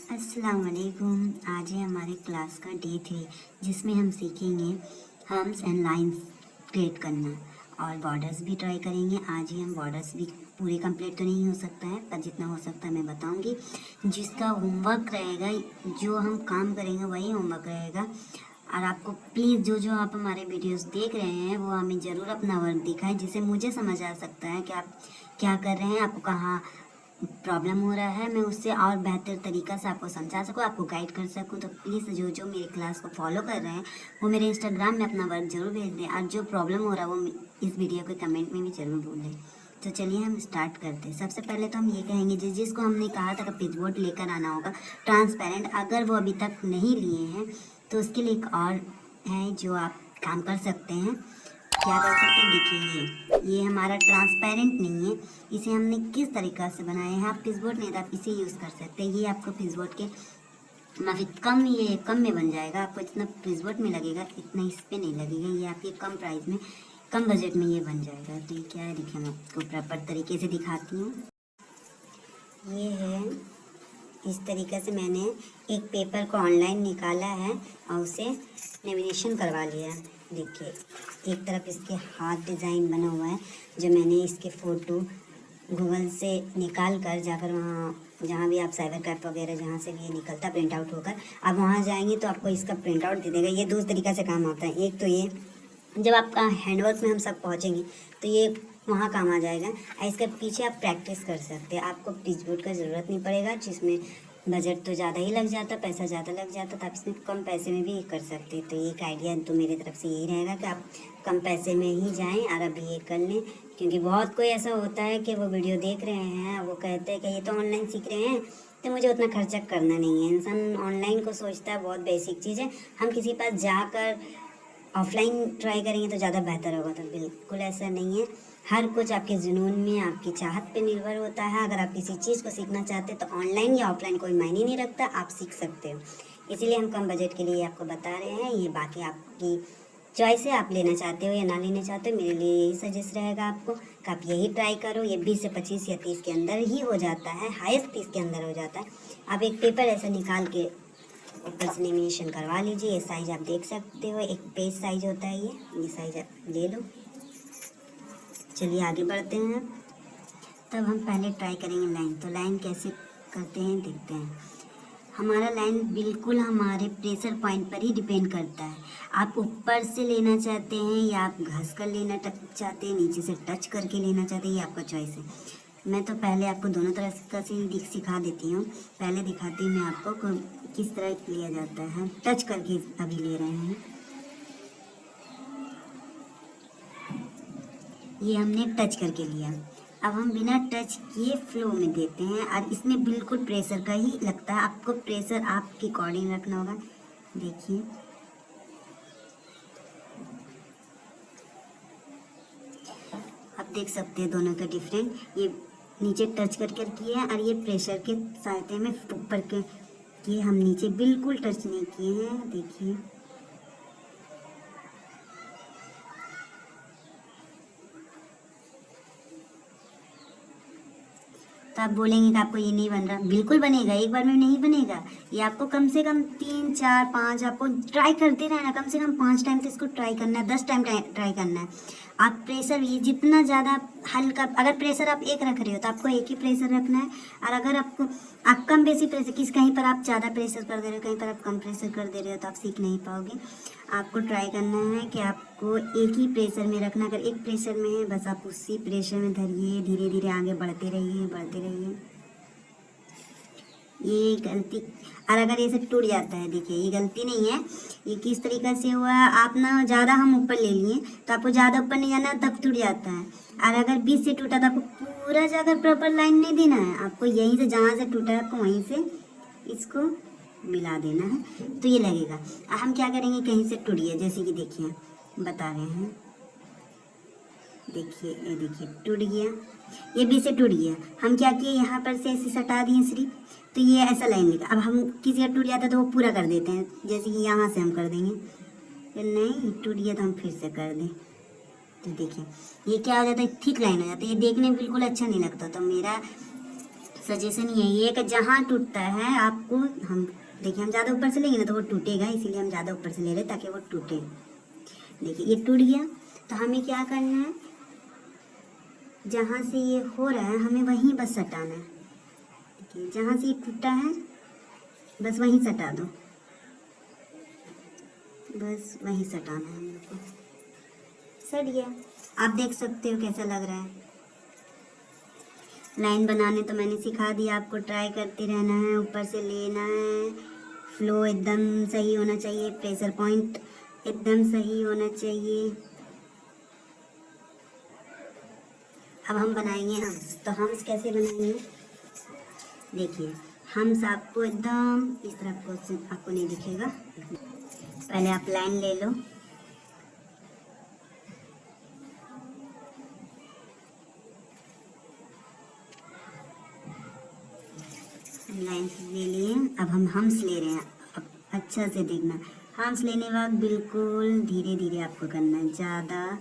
अस्सलाम वालेकुम। आज है हमारे क्लास का डे 3 जिसमें हम सीखेंगे हम्स एंड लाइंस क्रिएट करना और बॉर्डर्स भी ट्राई करेंगे। आज ही हम बॉर्डर्स भी पूरे कंप्लीट तो नहीं हो सकता है पर जितना हो सकता है मैं बताऊंगी। जिसका होमवर्क रहेगा, जो हम काम करेंगे वही होमवर्क रहेगा। और आपको प्लीज़ जो आप हमारे वीडियोस देख रहे हैं वो हमें ज़रूर अपना वर्क दिखाएं, जिससे मुझे समझ आ सकता है कि आप क्या कर रहे हैं, आपको कहाँ प्रॉब्लम हो रहा है। मैं उससे और बेहतर तरीक़ा से आपको समझा सकूँ, आपको गाइड कर सकूँ। तो प्लीज़ जो मेरी क्लास को फॉलो कर रहे हैं वो मेरे इंस्टाग्राम में अपना वर्क ज़रूर भेज दें, और जो प्रॉब्लम हो रहा है वो इस वीडियो के कमेंट में भी ज़रूर बोलें। तो चलिए हम स्टार्ट करते हैं। सबसे पहले तो हम ये कहेंगे जिसको हमने कहा था कि पिचबोर्ड लेकर आना होगा ट्रांसपेरेंट, अगर वो अभी तक नहीं लिए हैं तो उसके लिए एक और है जो आप काम कर सकते हैं। क्या कर सकते हैं, देखिए ये हमारा ट्रांसपेरेंट नहीं है, इसे हमने किस तरीक़ा से बनाया है। आप पिचबोर्ड नहीं तो आप इसे यूज़ कर सकते हैं। ये आपको पिचबोर्ड के माफी कम, ये कम में बन जाएगा। आपको जितना पिचबोर्ड में लगेगा इतना इस पर नहीं लगेगा। ये आपके कम प्राइस में, कम बजट में ये बन जाएगा। तो ये क्या है, देखिए मैं आपको प्रॉपर तरीके से दिखाती हूँ। ये है, इस तरीक़े से मैंने एक पेपर को ऑनलाइन निकाला है और उसे लेमिनेशन करवा लिया। देखिए एक तरफ इसके हाथ डिज़ाइन बना हुआ है, जो मैंने इसके फ़ोटो गूगल से निकाल कर जाकर वहाँ जहाँ भी आप साइबर कैफ़े वगैरह जहाँ से भी ये निकलता प्रिंट आउट होकर आप वहाँ जाएंगे तो आपको इसका प्रिंट आउट दे देगा। ये दो तरीक़ा से काम आता है। एक तो ये जब आपका हैंडवर्क में हम सब पहुँचेंगे तो ये वहाँ काम आ जाएगा। और इसके पीछे आप प्रैक्टिस कर सकते हैं। आपको पिचबोर्ड का ज़रूरत नहीं पड़ेगा, जिसमें बजट तो ज़्यादा ही लग जाता, पैसा ज़्यादा लग जाता, तो आप इसमें कम पैसे में भी कर सकते हैं। तो एक आइडिया तो मेरी तरफ से यही रहेगा कि आप कम पैसे में ही जाएं और अभी ये कर लें। क्योंकि बहुत कोई ऐसा होता है कि वो वीडियो देख रहे हैं, वो कहते हैं कि ये तो ऑनलाइन सीख रहे हैं तो मुझे उतना खर्चा करना नहीं है। इंसान ऑनलाइन को सोचता है बहुत बेसिक चीज़ है, हम किसी पास जाकर ऑफलाइन ट्राई करेंगे तो ज़्यादा बेहतर होगा। तो बिल्कुल ऐसा नहीं है। हर कुछ आपके जुनून में, आपकी चाहत पे निर्भर होता है। अगर आप किसी चीज़ को सीखना चाहते हैं तो ऑनलाइन या ऑफलाइन कोई मायने नहीं रखता, आप सीख सकते हो। इसीलिए हम कम बजट के लिए आपको बता रहे हैं। ये बाकी आपकी चॉइस है, आप लेना चाहते हो या ना लेना चाहते हो। मेरे लिए यही सजेस्ट रहेगा आपको कि आप यही ट्राई करो। ये 20 से 25 या 30 के अंदर ही हो जाता है, हाईएस्ट 30 के अंदर हो जाता है। आप एक पेपर ऐसा निकाल के ऊपर से लेमिनेशन करवा लीजिए। ये साइज आप देख सकते हो, एक पेज साइज होता है ये साइज आप ले लो। चलिए आगे बढ़ते हैं। तब हम पहले ट्राई करेंगे लाइन। तो लाइन कैसे करते हैं देखते हैं। हमारा लाइन बिल्कुल हमारे प्रेशर पॉइंट पर ही डिपेंड करता है। आप ऊपर से लेना चाहते हैं या आप घस कर लेना चाहते हैं, नीचे से टच करके लेना चाहते हैं, ये आपका चॉइस है। मैं तो पहले आपको दोनों तरह से सिखा देती हूँ। पहले दिखाती हूँ मैं आपको किस तरह लिया जाता है। टच करके अभी ले रहे हैं, ये हमने टच करके लिया। अब हम बिना टच किए फ्लो में देते हैं और इसमें बिल्कुल प्रेशर का ही लगता है। आपको प्रेशर आपके अकॉर्डिंग रखना होगा। देखिए आप देख सकते हैं दोनों का डिफरेंट। ये नीचे टच कर कर किए हैं और ये प्रेशर के सहायता में ऊपर के किए, हम नीचे बिल्कुल टच नहीं किए हैं। देखिए तो आप बोलेंगे कि आपको ये नहीं बन रहा, बिल्कुल बनेगा। एक बार में नहीं बनेगा। ये आपको कम से कम 3 4 5 आपको ट्राई करते रहना। कम से कम 5 टाइम तो इसको ट्राई करना है, 10 टाइम ट्राई करना है। आप प्रेशर ये जितना ज़्यादा हल्का, अगर प्रेशर आप एक रख रहे हो तो आपको एक ही प्रेशर रखना है। और अगर आपको आप कम बेसी प्रेशर कहीं पर आप ज़्यादा प्रेशर कर दे रहे हो, कहीं पर आप कम प्रेशर कर दे रहे हो तो आप सीख नहीं पाओगे। आपको ट्राई करना है कि आपको एक ही प्रेशर में रखना। अगर एक प्रेशर में है बस आप उसी प्रेशर में धरिए, धीरे धीरे आगे बढ़ते रहिए, बढ़ते रहिए। ये गलती, और अगर ये सब टूट जाता है, देखिए ये गलती नहीं है, ये किस तरीक़े से हुआ। आप ना ज़्यादा हम ऊपर ले लिए तो आपको ज़्यादा ऊपर नहीं जाना, तब टूट जाता है। और अगर बीच से टूटा तो आपको पूरा जाकर प्रॉपर लाइन नहीं देना है। आपको यहीं से जहाँ से टूटा है आपको वहीं से इसको मिला देना है, तो ये लगेगा। हम क्या करेंगे, कहीं से टूट गया, जैसे कि देखिए बता रहे हैं, देखिए ये देखिए टूट गया, ये भी से टूट गया। हम क्या किए, यहाँ पर से ऐसे सटा दिए सिर्फ, तो ये ऐसा लाइन लिखा। अब हम किसी का टूट जाता है तो वो पूरा कर देते हैं, जैसे कि यहाँ से हम कर देंगे। फिर नहीं टूट गया तो हम फिर से कर दें। तो देखिए ये क्या हो जाता है, थिक लाइन हो जाता है। ये देखने में बिल्कुल अच्छा नहीं लगता। तो मेरा सजेशन यही है कि जहाँ टूटता है आपको, हम देखिए हम ज़्यादा ऊपर से लेंगे ना तो वो टूटेगा, इसीलिए हम ज़्यादा ऊपर से ले रहे हैं ताकि वो टूटे। देखिए ये टूट गया, तो हमें क्या करना है, जहाँ से ये हो रहा है हमें वहीं बस सटाना है। देखिए जहाँ से ये टूटा है बस वहीं सटा दो, बस वहीं सटाना है मेरे को। सट गया, आप देख सकते हो कैसा लग रहा है। लाइन बनाने तो मैंने सिखा दिया आपको, ट्राई करते रहना है, ऊपर से लेना है, फ्लो एकदम सही होना चाहिए, प्रेशर पॉइंट एकदम सही होना चाहिए। अब हम बनाएंगे हम्स। तो हम्स कैसे बनाएंगे, देखिए हम्स आपको एकदम इस तरह आपको नहीं दिखेगा। पहले आप लाइन ले लो, लाइन ले लिए। अब हम हम्स ले रहे हैं। अब अच्छा से देखना, हम्स लेने वक्त बिल्कुल धीरे धीरे आपको करना है, ज़्यादा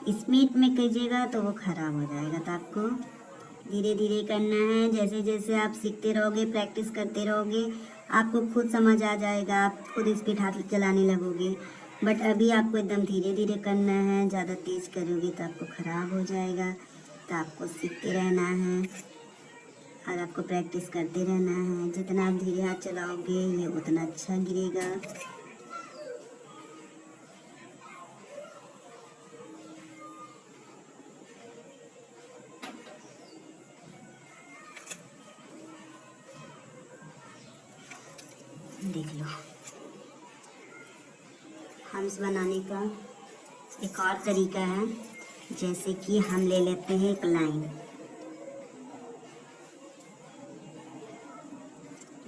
स्पीड में कीजिएगा तो वो ख़राब हो जाएगा। तो आपको धीरे धीरे करना है। जैसे जैसे आप सीखते रहोगे, प्रैक्टिस करते रहोगे, आपको खुद समझ आ जाएगा, आप खुद स्पीड हाथ चलाने लगोगे। बट अभी आपको एकदम धीरे धीरे करना है, ज़्यादा तेज़ करोगे तो आपको ख़राब हो जाएगा। तो आपको सीखते रहना है और आपको प्रैक्टिस करते रहना है। जितना आप धीरे हाथ चलाओगे ये उतना अच्छा गिरेगा। देख लो, हम्स बनाने का एक और तरीका है, जैसे कि हम ले लेते हैं एक लाइन,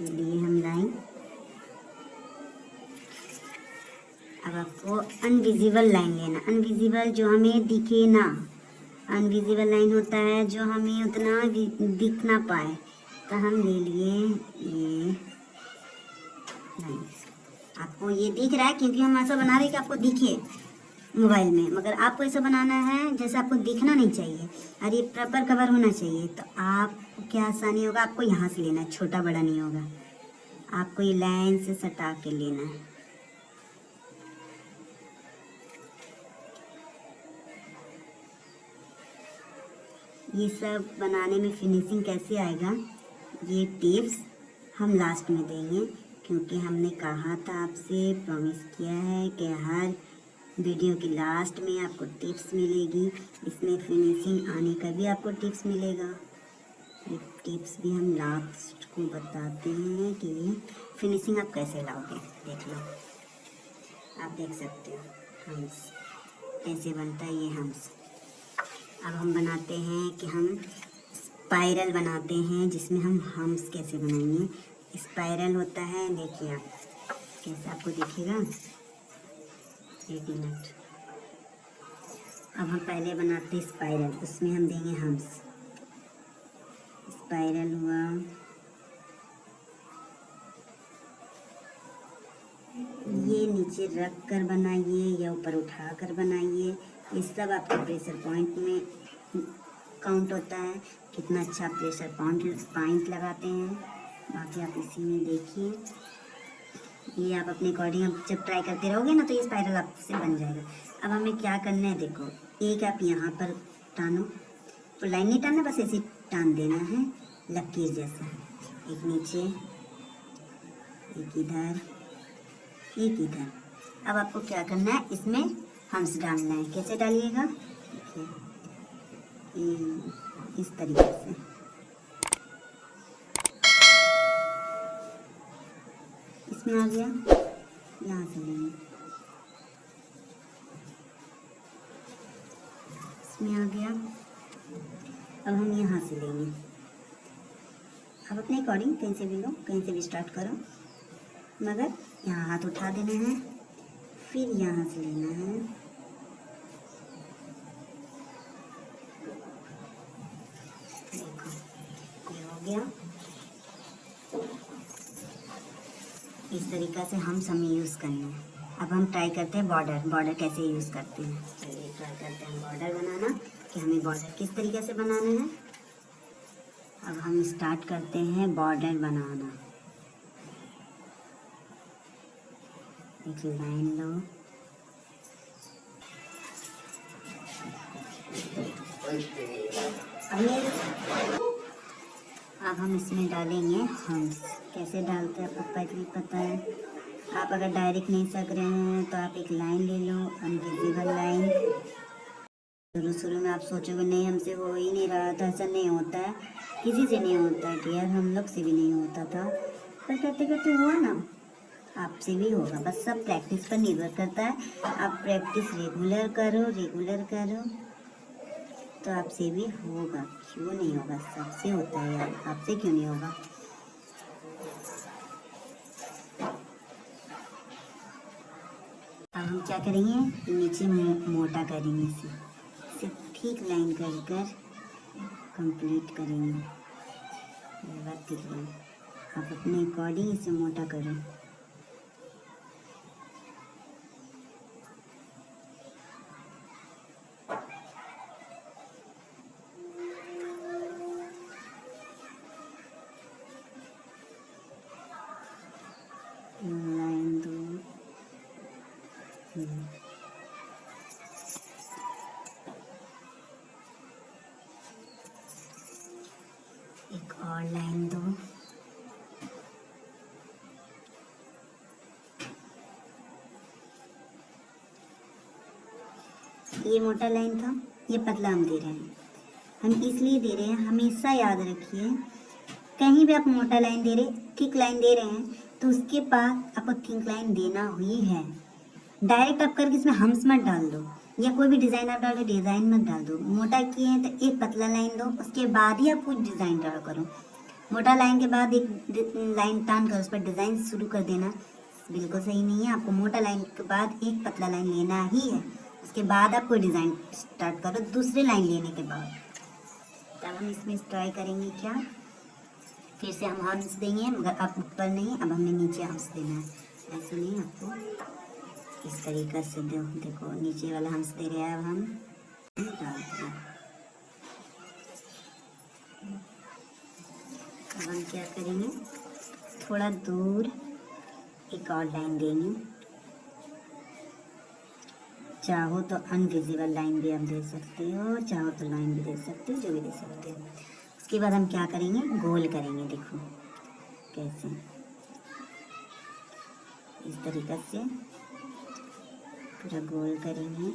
लिए हम लाइन। अब आपको अनविजिबल लाइन लेना, अनविजिबल जो हमें दिखे ना, अनविजिबल लाइन होता है जो हमें उतना दिख ना पाए। तो हम ले लिए ये लाइन। आपको ये दिख रहा है क्योंकि हम ऐसा बना रहे हैं कि आपको दिखे मोबाइल में, मगर आपको ऐसा बनाना है जैसे आपको दिखना नहीं चाहिए और ये प्रॉपर कवर होना चाहिए। तो आपको क्या आसानी होगा, आपको यहाँ से लेना है, छोटा बड़ा नहीं होगा, आपको ये लाइन से सटा के लेना है। ये सब बनाने में फिनिशिंग कैसे आएगा, ये टिप्स हम लास्ट में देंगे, क्योंकि हमने कहा था आपसे, प्रॉमिस किया है कि हर वीडियो के लास्ट में आपको टिप्स मिलेगी। इसमें फिनिशिंग आने का भी आपको टिप्स मिलेगा। ये टिप्स भी हम लास्ट को बताते हैं कि फिनिशिंग आप कैसे लाओगे। देख लो, आप देख सकते हो हम्स कैसे बनता है ये हम्स। अब हम बनाते हैं कि हम स्पाइरल बनाते हैं, जिसमें हम हम्स कैसे बनाएंगे। स्पाइरल होता है, देखिए आप कैसे आपको दिखेगा, एक मिनट। अब हम पहले बनाते हैं स्पाइरल, उसमें हम देंगे हम्स। स्पाइरल हुआ, ये नीचे रख कर बनाइए या ऊपर उठा कर बनाइए, ये सब आपके प्रेशर पॉइंट में काउंट होता है, कितना अच्छा प्रेशर पॉइंट लगाते हैं। बाकी आप इसी में देखिए, ये आप अपने अकॉर्डिंग जब ट्राई करते रहोगे ना तो ये स्पाइरल आपसे बन जाएगा। अब हमें क्या करना है, देखो एक आप यहाँ पर टानो, तो लाइन नहीं टानना, बस ऐसे टान देना है लकीर जैसा, एक नीचे एक इधर एक इधर। अब आपको क्या करना है, इसमें हम्स डालना है। कैसे डालिएगा, देखिए इस तरीके से, इसमें आ गया, यहाँ से लेंगे, इसमें आ गया। अब हम यहाँ से लेंगे, अब अपने अकॉर्डिंग कहीं से भी लो, कहीं से भी स्टार्ट करो, मगर यहाँ हाथ उठा देना है, फिर यहाँ से लेना है, देखो ये हो गया। इस तरीक़ा से हम हमें यूज़ करना है। अब हम ट्राई करते हैं बॉर्डर कैसे यूज़ करते हैं। चलिए ट्राई करते हैं बॉर्डर बनाना, कि हमें बॉर्डर किस तरीके से बनाना है। अब हम स्टार्ट करते हैं बॉर्डर बनाना। एक लाइन लो, अब हम इसमें डालेंगे हम्स। कैसे डालते हैं आपको पहले पता है। आप अगर डायरेक्ट नहीं सक रहे हैं तो आप एक लाइन ले लो, अनविजिबल लाइन। शुरू में आप सोचोगे नहीं हमसे हो ही नहीं रहा था, ऐसा नहीं होता है, किसी से नहीं होता है डियर, हम लोग से भी नहीं होता था, पर करते करते हुआ ना, आपसे भी होगा। बस सब प्रैक्टिस पर निर्भर करता है। आप प्रैक्टिस रेगुलर करो तो आपसे भी होगा। क्यों नहीं होगा, सबसे होता है यार, आपसे क्यों नहीं होगा। अब हम क्या करेंगे, नीचे मोटा करेंगे इसे ठीक लाइन कर कंप्लीट करेंगे। ये बात दिख रही है, आप अपने अकॉर्डिंग इसे मोटा करो। लाइन दो, एक और लाइन दो, ये मोटा लाइन था, ये पतला हम दे रहे हैं। हम इसलिए दे रहे हैं, हमेशा याद रखिए, कहीं भी आप मोटा लाइन दे रहे, थिक लाइन दे रहे हैं तो उसके बाद आपको थिक लाइन देना हुई है। डायरेक्ट आप करके इसमें हम्स मत डाल दो, या कोई भी डिज़ाइन आप डालो, डिज़ाइन मत डाल दो। मोटा किए हैं तो एक पतला लाइन दो, उसके बाद ही आप कुछ डिज़ाइन ड्रा करो। मोटा लाइन के बाद एक लाइन टान कर उस पर डिज़ाइन शुरू कर देना बिल्कुल सही नहीं है। आपको मोटा लाइन के बाद एक पतला लाइन लेना ही है, उसके बाद आप कोई डिज़ाइन स्टार्ट करो दूसरे लाइन लेने के बाद। तब हम इसमें ट्राई करेंगे क्या, फिर से हम हम्स देंगे, मगर अब ऊपर नहीं, अब हमें नीचे हम्स देना है। ऐसे नहीं, आपको इस तरीक़े से देखो नीचे वाला हम्स दे रहे हैं। अब हम डालते हैं, अब हम क्या करेंगे, थोड़ा दूर एक और लाइन देंगे। चाहो तो अनविजिबल लाइन भी आप दे सकते हो, चाहो तो लाइन भी दे सकते हो, जो भी दे सकते हो। उसके बाद हम क्या करेंगे, गोल करेंगे। देखो कैसे, इस तरीक़े से पूरा गोल करेंगे।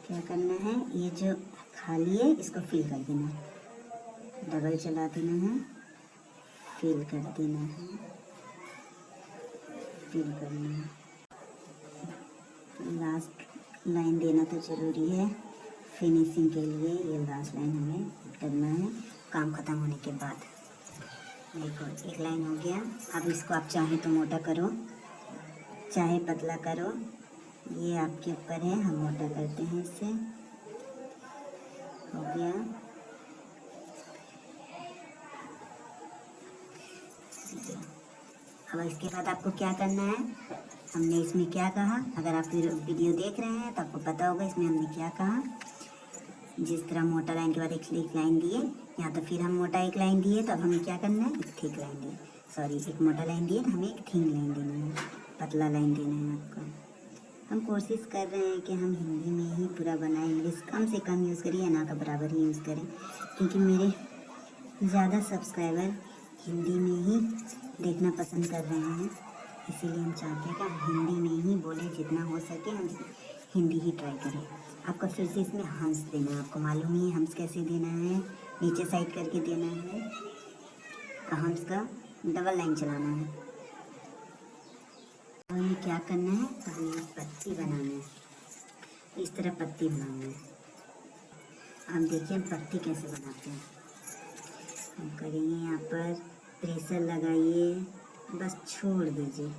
क्या करना है, ये जो खाली है इसको फिल कर देना, डबल चला देना है, फिल कर देना है, फिल करना है। लास्ट लाइन देना तो ज़रूरी है फिनिशिंग के लिए, ये लास्ट लाइन हमें करना है काम ख़त्म होने के बाद। देखो एक लाइन हो गया। अब इसको आप चाहे तो मोटा करो, चाहे पतला करो, ये आपके ऊपर है। हम मोटा करते हैं, इससे हो गया। अब इसके बाद आपको क्या करना है, हमने इसमें क्या कहा, अगर आप वीडियो देख रहे हैं तो आपको पता होगा इसमें हमने क्या कहा। जिस तरह मोटा लाइन के बाद एक लाइन दिए, यहाँ तो फिर हम मोटा एक लाइन दिए, तो अब हमें क्या करना है, एक थिक लाइन दिए, सॉरी एक मोटा लाइन दिए तो हमें एक थिन लाइन देना है, पतला लाइन देना है आपको। हम कोशिश कर रहे हैं कि हम हिंदी में ही पूरा बनाएं, इंग्लिश कम से कम यूज़ करिए, ना का बराबर ही यूज़ करें, क्योंकि मेरे ज़्यादा सब्सक्राइबर हिंदी में ही देखना पसंद कर रहे हैं। इसीलिए हम चाहते हैं कि हिंदी में ही बोले, जितना हो सके हम हिंदी ही ट्राई करें। आपको फिर से इसमें हम्स देना है, आपको मालूम ही है हम्स कैसे देना है, नीचे साइड करके देना है। हम्स का डबल लाइन चलाना है। हमें क्या करना है, तो हमें पत्ती बनाना है, इस तरह पत्ती बनाना है। अब देखिए हम पत्ती कैसे बनाते हैं। हम करेंगे यहाँ पर प्रेशर लगाइए, बस छोड़ दीजिए,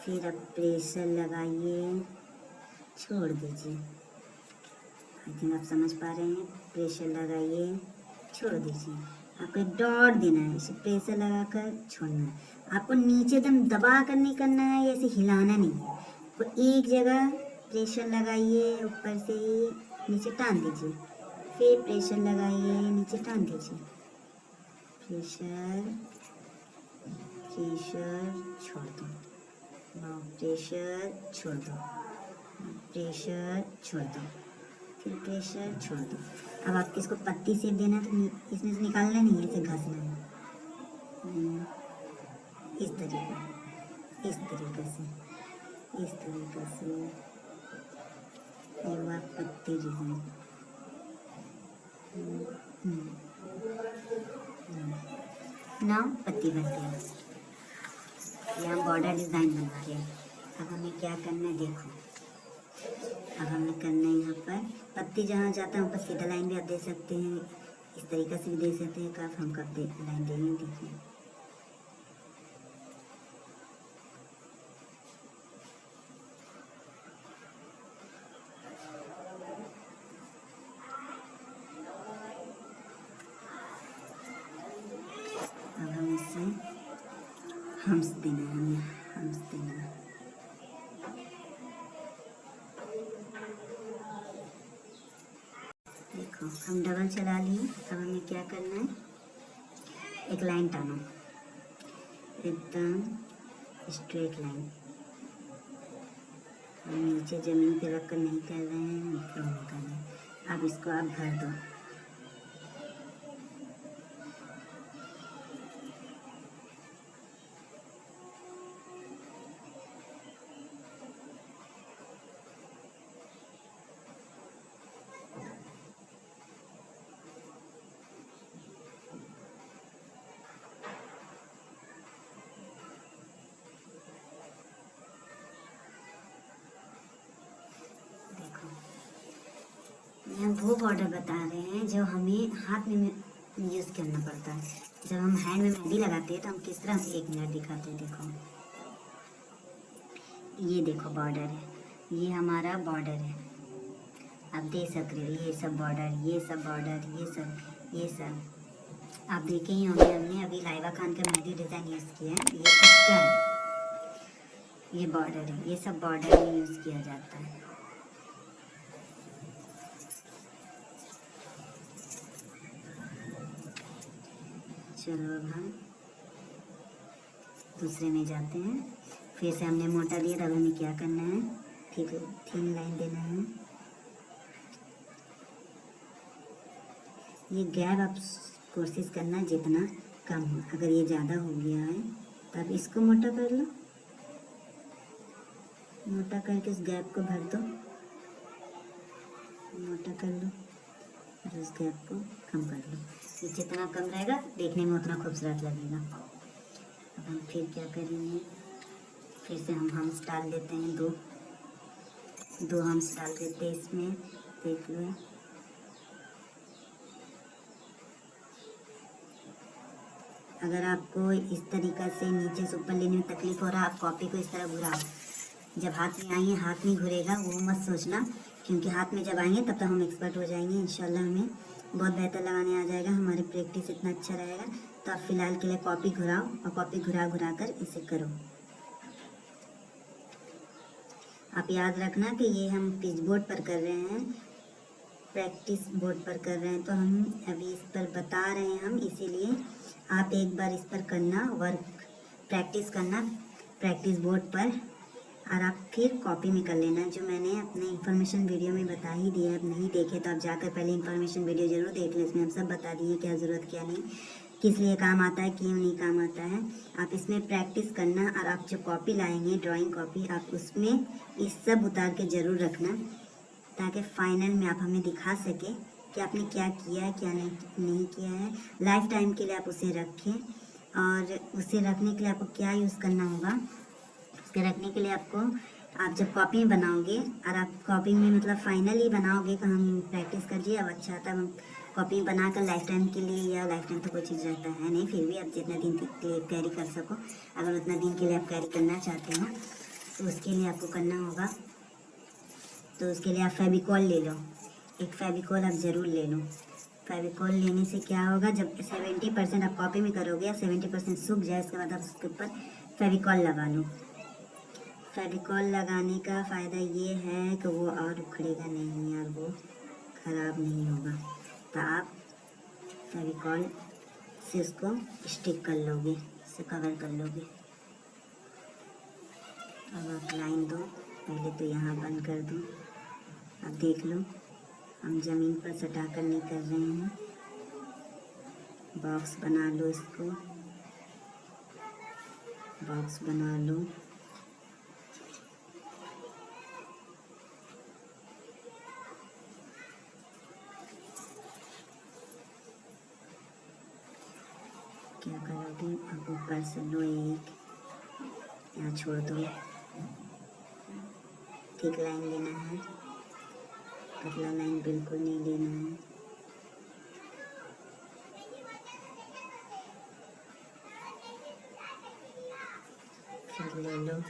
फिर अब प्रेशर लगाइए, छोड़ दीजिए। आई थिंक आप समझ पा रहे हैं, प्रेशर लगाइए, छोड़ दीजिए। आपको एक डॉट देना है, इसे प्रेशर लगाकर छोड़ना है। आपको नीचे एकदम दबा कर नहीं करना है, ऐसे हिलाना नहीं है, इसको एक जगह प्रेशर लगाइए, ऊपर से नीचे टान दीजिए, फिर प्रेशर लगाइए, नीचे टान दीजिए, प्रेशर प्रेशर छोड़ दो, प्रेशर छोड़ दो, प्रेशर छोड़ दो, फिर प्रेशर छोड़ दो। अब आपको इसको पत्ती से देना है तो इसमें से निकालना नहीं है, इसे घसना है इस तरीके से, ये हुआ पत्ती डिजाइन। नाउ पत्ती बन गई। ये हम बॉर्डर डिजाइन बना रहे हैं। अब हमें क्या करना है देखो, अब हमें करना है यहाँ पर पत्ती जहाँ जाता है वहाँ पर सीधा लाइन भी आप दे सकते हैं, इस तरीके से भी दे सकते हैं। कब हम कब लाइन देंगे देखिए, अब हम इससे हम्स देना है, हमें हम्स देना है। देखो हम डबल चला लिए। अब हमें क्या करना है, एक लाइन टानो, एकदम स्ट्रेट लाइन। हम नीचे ज़मीन पे रख कर नहीं कर रहे हैं, ऊपर नहीं कर रहे हैं। अब इसको आप भर दो। यहाँ वो बॉर्डर बता रहे हैं जो हमें हाथ में यूज़ करना पड़ता है। जब हम हैंड में मेहंदी लगाते हैं तो हम किस तरह, एक मिनट दिखाते हैं। देखो ये देखो बॉर्डर है, ये हमारा बॉर्डर है, आप देख सकते हो। ये सब बॉर्डर, ये सब बॉर्डर, ये सब आप देखे ही होंगे। हमने अभी लाइबा खान का मेहंदी डिज़ाइन यूज़ किया है, ये इसका है, ये बॉर्डर है, ये सब बॉर्डर में यूज़ किया जाता है। चलो अब हम दूसरे में जाते हैं। फिर से हमने मोटा दिया, तब हमें क्या करना है, थीन लाइन देना है। ये गैप आप कोशिश करना जितना कम हो। अगर ये ज़्यादा हो गया है तब इसको मोटा कर लो, मोटा करके इस गैप को भर दो, मोटा कर लो और इस गैप को कम कर लो। ये जितना कम रहेगा देखने में उतना खूबसूरत लगेगा। अब हम फिर क्या करेंगे, फिर से हम हम्स डाल देते हैं, दो हम्स डाल देते हैं इसमें। देख लो अगर आपको इस तरीक़ा से नीचे से ऊपर लेने में तकलीफ हो रहा है, आप कॉपी को इस तरह घुराओ। जब हाथ में आएंगे, हाथ में घुरेगा वो मत सोचना, क्योंकि हाथ में जब आएंगे तब तक हम एक्सपर्ट हो जाएंगे इंशाल्लाह। हमें बहुत बेहतर लगाने आ जाएगा, हमारी प्रैक्टिस इतना अच्छा रहेगा। तो आप फ़िलहाल के लिए कॉपी घुराओ और कॉपी घुरा कर इसे करो। आप याद रखना कि ये हम पिच बोर्ड पर कर रहे हैं, प्रैक्टिस बोर्ड पर कर रहे हैं, तो हम अभी इस पर बता रहे हैं हम, इसीलिए आप एक बार इस पर करना, वर्क प्रैक्टिस करना प्रैक्टिस बोर्ड पर, और आप फिर कॉपी में कर लेना। जो मैंने अपने इन्फॉर्मेशन वीडियो में बता ही दिया है, आप नहीं देखे तो आप जाकर पहले इन्फॉर्मेशन वीडियो ज़रूर देख लें। इसमें हम सब बता दिए क्या ज़रूरत क्या नहीं, किस लिए काम आता है, क्यों नहीं काम आता है। आप इसमें प्रैक्टिस करना, और आप जो कॉपी लाएंगे ड्राइंग कॉपी, आप उसमें इस सब उतार के ज़रूर रखना, ताकि फ़ाइनल में आप हमें दिखा सके कि आपने क्या किया है, क्या नहीं किया है। लाइफ टाइम के लिए आप उसे रखें, और उसे रखने के लिए आपको क्या यूज़ करना होगा, उसके रखने के लिए आपको, आप जब कॉपी में बनाओगे और आप कॉपी में मतलब फाइनली बनाओगे तो हम प्रैक्टिस करिए, अब अच्छा आता है। हम कॉपी बनाकर लाइफ टाइम के लिए, या लाइफ टाइम तो कोई चीज़ रहता है नहीं, फिर भी आप जितना दिन के लिए कैरी कर सको, अगर उतना दिन के लिए आप कैरी करना चाहते हो तो उसके लिए आपको करना होगा, तो उसके लिए आप फेविकॉल ले लो, एक फेविकॉल आप ज़रूर ले लो। फेविकॉल लेने से क्या होगा, जब 70% आप कॉपी में करोगे या 70% सूख जाए, उसके बाद आप उसके ऊपर फेविकॉल लगा लो। फेविकॉल लगाने का फ़ायदा ये है कि वो और उखड़ेगा नहीं और वो ख़राब नहीं होगा। तो आप फेविकॉल से उसको स्टिक कर लोगे, इसे कवर कर लोगे। अब आप लाइन दो, पहले तो यहाँ बंद कर दो। अब देख लो, हम ज़मीन पर सटा कर नहीं कर रहे हैं। बॉक्स बना लो, इसको बॉक्स बना लो। क्या करोगे, अब ऊपर से लो एक, यहाँ छोड़ दो। थिक लाइन लेना है, पतला लाइन बिल्कुल नहीं लेना है। फिर ले लो,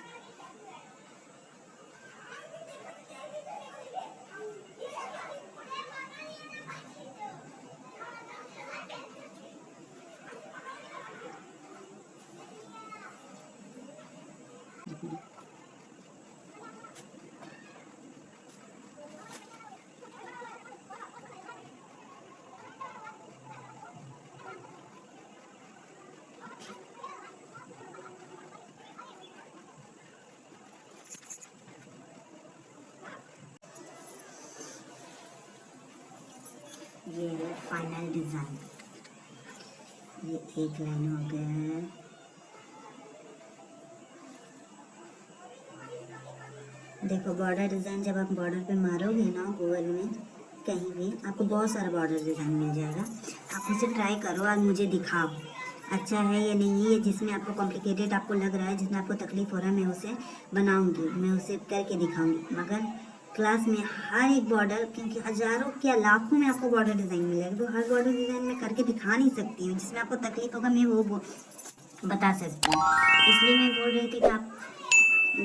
ये है फाइनल डिज़ाइन। ये एक लाइन हो गया है। देखो बॉर्डर डिज़ाइन जब आप बॉर्डर पे मारोगे ना गूगल में कहीं भी, आपको बहुत सारा बॉर्डर डिज़ाइन मिल जाएगा। आप उसे ट्राई करो और मुझे दिखाओ अच्छा है या नहीं है। जिसमें आपको कॉम्प्लिकेटेड आपको लग रहा है, जिसमें आपको तकलीफ़ हो रहा है, मैं उसे बनाऊंगी, मैं उसे करके दिखाऊंगी। मगर क्लास में हर एक बॉर्डर, क्योंकि हज़ारों क्या लाखों में आपको बॉर्डर डिज़ाइन मिलेगा, तो हर बॉर्डर डिज़ाइन मैं करके दिखा नहीं सकती हूँ। जिसमें आपको तकलीफ़ होगा मैं वो बता सकती हूँ। इसलिए मैं बोल रही थी कि आप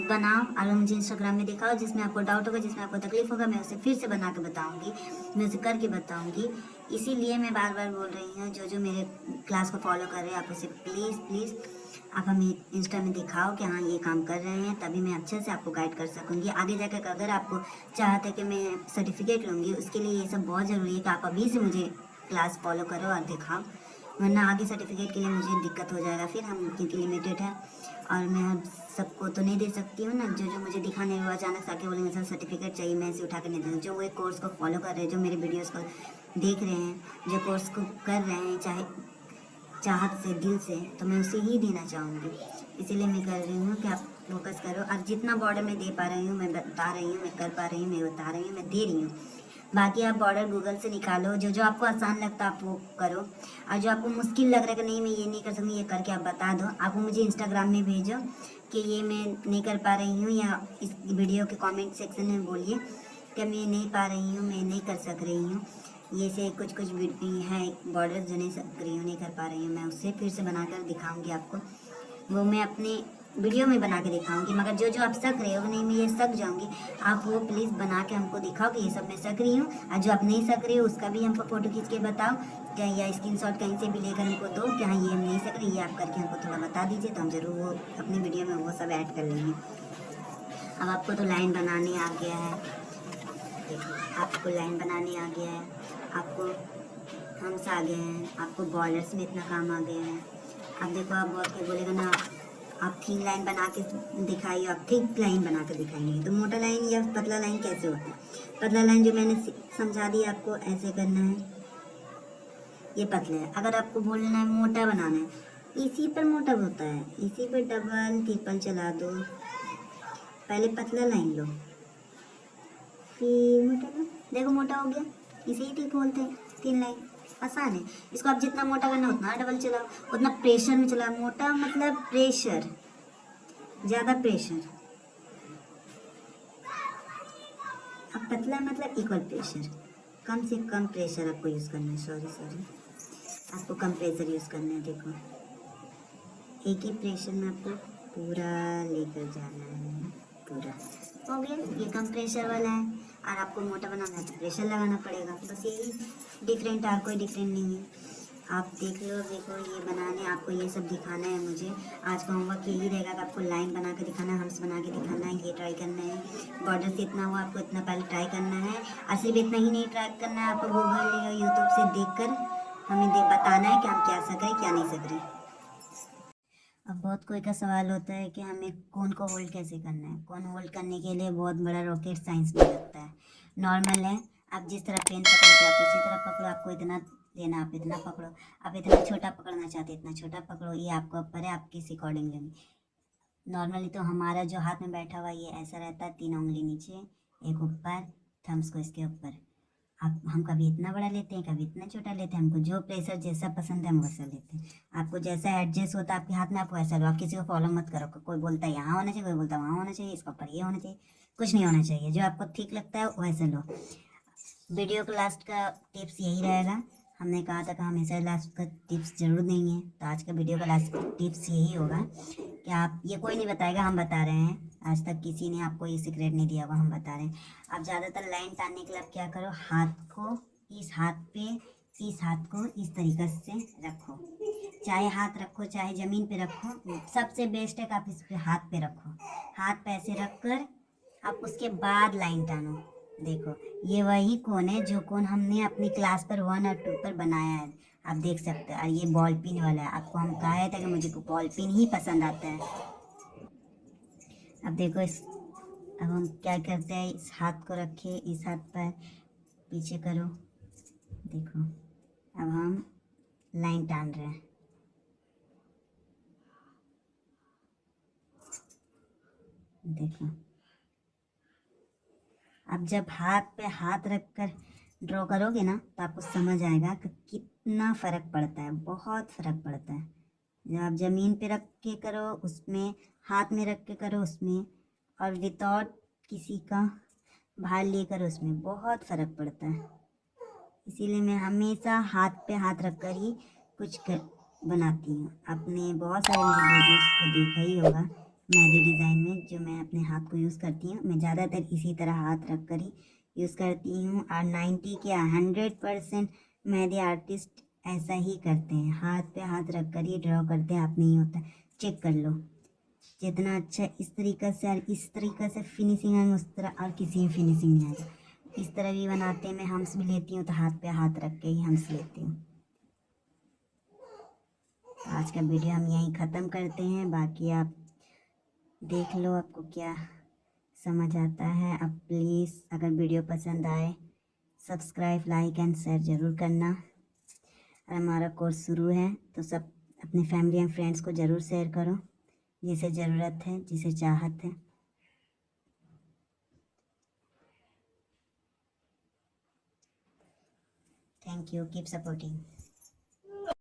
बनाओ और मुझे इंस्टाग्राम में दिखाओ। जिसमें आपको डाउट होगा, जिसमें आपको तकलीफ होगा, मैं उसे फिर से बना के बताऊँगी, मैं उसे करके बताऊँगी। इसीलिए मैं बार बार बोल रही हूँ, जो मेरे क्लास को फॉलो कर रहे हैं, आप उसे प्लीज़ प्लीज़ आप हमें इंस्टा में दिखाओ कि हाँ ये काम कर रहे हैं, तभी मैं अच्छे से आपको गाइड कर सकूँगी। आगे जाकर अगर आपको चाहते कि मैं सर्टिफिकेट लूँगी, उसके लिए ये सब बहुत ज़रूरी है कि आप अभी से मुझे क्लास फॉलो करो और दिखाओ, वरना आगे सर्टिफिकेट के लिए मुझे दिक्कत हो जाएगा। फिर हम क्योंकि लिमिटेड है और मैं सबको तो नहीं दे सकती हूँ ना। जो मुझे दिखाने वो अचानक से आके बोलेंगे सर सर्टिफिकेट चाहिए, मैं इसे उठा कर नहीं दूँगी। जो वो एक कोर्स को फॉलो कर रहे हैं, जो मेरे वीडियोस को देख रहे हैं, जो कोर्स को कर रहे हैं चाहे चाहत से, दिल से, तो मैं उसे ही देना चाहूँगी। इसीलिए मैं कर रही हूँ कि आप फोकस करो और जितना बॉर्डर मैं दे पा रही हूँ, मैं बता रही हूँ, मैं कर पा रही हूँ, मैं बता रही हूँ, मैं दे रही हूँ। बाकी आप बॉर्डर गूगल से निकालो, जो आपको आसान लगता है आप वो करो, और जो आपको मुश्किल लग रहा है कि नहीं मैं ये नहीं कर सकती, ये करके आप बता दो। आप मुझे इंस्टाग्राम में भेजो कि ये मैं नहीं कर पा रही हूँ, या इस वीडियो के कमेंट सेक्शन में बोलिए कि मैं नहीं पा रही हूँ, मैं नहीं कर सक रही हूँ। ये से कुछ है बॉर्डर जो नहीं सक रही हूँ, नहीं कर पा रही हूँ, मैं उससे फिर से बनाकर दिखाऊँगी आपको। वो मैं अपने वीडियो में बना के दिखाऊंगी। मगर जो आप सक रहे हो नहीं मैं ये सक जाऊंगी, आप वो प्लीज़ बना के हमको दिखाओ कि ये सब मैं सक रही हूँ। और जो आप नहीं सक रही हो उसका भी हमको फ़ोटो खींच के बताओ क्या, या स्क्रीनशॉट कहीं से भी लेकर हमको दो कि हाँ ये हम नहीं सक रही, ये आप करके हमको थोड़ा बता दीजिए, तो हम ज़रूर वो अपनी वीडियो में वो सब ऐड कर लेंगे। अब आपको तो लाइन बनाने आ गया है, आपको लाइन बनाने आ गया है, आपको हम्स आ गए हैं, आपको बॉर्डर्स में इतना काम आ गया है। अब देखो आप बहुत के बोलेगा ना आप थिन लाइन बना के दिखाइए, आप थिक लाइन बना के दिखाएंगे, तो मोटा लाइन या पतला लाइन कैसे होता है? पतला लाइन जो मैंने समझा दी आपको, ऐसे करना है, ये पतला है। अगर आपको बोलना है मोटा बनाना है, इसी पर मोटा होता है, इसी पर डबल ट्रिपल चला दो। पहले पतला लाइन लो, फिर मोटा लो, देखो मोटा हो गया, इसे ही ठीक बोलते हैं, थिन लाइन। आसान है, इसको आप जितना मोटा करना उतना डबल चलाओ, उतना प्रेशर में चलाओ। मोटा मतलब प्रेशर, ज़्यादा प्रेशर। अब पतला मतलब इक्वल प्रेशर, कम से कम प्रेशर आपको यूज़ करना है। सॉरी आपको कम प्रेशर यूज़ करना है। देखो एक ही प्रेशर में आपको पूरा लेकर जाना है, पूरा हो गया। ये कम प्रेशर वाला है और आपको मोटा बनाना है तो प्रेशर लगाना पड़ेगा, बस यही डिफरेंट, और कोई डिफरेंट नहीं है। आप देख लो, देखो ये बनाने आपको ये सब दिखाना है। मुझे आज का होमवर्क यही रहेगा कि आपको लाइन बना के दिखाना है, हम्स बना के दिखाना है, ये ट्राई करना है। बॉर्डर से इतना हुआ आपको इतना पहले ट्राई करना है। सिर्फ इतना ही नहीं ट्राई करना है, आपको गूगल या यूट्यूब से देखकर हमें बताना है कि हम क्या सीख रहे क्या नहीं सीख रहे। अब बहुत कोई का सवाल होता है कि हमें कोन को होल्ड कैसे करना है। कोन होल्ड करने के लिए बहुत बड़ा रॉकेट साइंस नहीं लगता है, नॉर्मल है। आप जिस तरह पेन पकड़ते आप उसी तरह पकड़ो, आपको इतना लेना आप इतना पकड़ो, आप इतना छोटा पकड़ना चाहते इतना छोटा पकड़ो, ये आपको ऊपर है, आप किस अकॉर्डिंग लेंगे। नॉर्मली तो हमारा जो हाथ में बैठा हुआ ये ऐसा रहता है, 3 उंगली नीचे एक ऊपर, थम्स को इसके ऊपर। आप हम कभी इतना बड़ा लेते हैं कभी इतना छोटा लेते हैं, हमको जो प्रेशर जैसा पसंद है हम वैसा लेते हैं। आपको जैसा एडजस्ट होता है आपके हाथ में आप वैसा लो, आप किसी को फॉलो मत करो। कोई बोलता है यहाँ होना चाहिए, कोई बोलता है वहाँ होना चाहिए, इसका ऊपर ये होना चाहिए, कुछ नहीं होना चाहिए, जो आपको ठीक लगता है वैसे लो। वीडियो का लास्ट का टिप्स यही रहेगा। हमने कहा था कि हमेशा लास्ट का टिप्स जरूर देंगे, तो आज का वीडियो का लास्ट टिप्स यही होगा कि आप ये कोई नहीं बताएगा, हम बता रहे हैं। आज तक किसी ने आपको ये सीक्रेट नहीं दिया हुआ, हम बता रहे हैं। आप ज़्यादातर लाइन टानने के लिए आप क्या करो, हाथ को इस हाथ पे इस हाथ को इस तरीके से रखो, चाहे हाथ रखो चाहे ज़मीन पे रखो, सबसे बेस्ट है कि आप इस पे हाथ पे रखो। हाथ पे ऐसे रख कर आप उसके बाद लाइन टानो। देखो ये वही कोन है जो कोन हमने अपनी क्लास पर 1 और 2 पर बनाया है, आप देख सकते हो। और ये बॉल पिन वाला है, आपको हम कहा था कि मुझे बॉल पिन ही पसंद आता है। अब देखो अब हम क्या करते हैं, इस हाथ को रखे इस हाथ पर पीछे करो, देखो अब हम लाइन टान रहे हैं। देखो अब जब हाथ पे हाथ रख कर ड्रॉ करोगे ना तो आपको समझ आएगा कि कितना फ़र्क पड़ता है, बहुत फ़र्क पड़ता है। जब आप ज़मीन पे रख के करो उसमें, हाथ में रख के करो उसमें, और विदाउट किसी का भार लेकर उसमें बहुत फ़र्क पड़ता है। इसीलिए मैं हमेशा हाथ पे हाथ रख कर ही कुछ कर बनाती हूँ। आपने बहुत सारे मेरे वीडियोस को देखा ही होगा मेहंदी डिज़ाइन में, जो मैं अपने हाथ को यूज़ करती हूँ। मैं ज़्यादातर इसी तरह हाथ रख कर ही यूज़ करती हूँ, और 90 क्या 100% मेहंदी आर्टिस्ट ऐसा ही करते हैं, हाथ पे हाथ रख कर ही ड्रॉ करते हैं। आप नहीं होता चेक कर लो, जितना अच्छा इस तरीक़े से और इस तरीक़े से फिनिशिंग आएंगे उस तरह और किसी में फिनिशिंग नहीं आएगा। इस तरह भी बनाते हैं, मैं हम्स भी लेती हूँ तो हाथ पे हाथ रख के ही हम्स लेती हूँ। तो आज का वीडियो हम यहीं ख़त्म करते हैं, बाकी आप देख लो आपको क्या समझ आता है। अब प्लीज़ अगर वीडियो पसंद आए सब्सक्राइब लाइक एंड शेयर ज़रूर करना। और हमारा कोर्स शुरू है तो सब अपने फैमिली एंड फ्रेंड्स को ज़रूर शेयर करो, जिसे ज़रूरत है जिसे चाहत है। Thank you, keep supporting.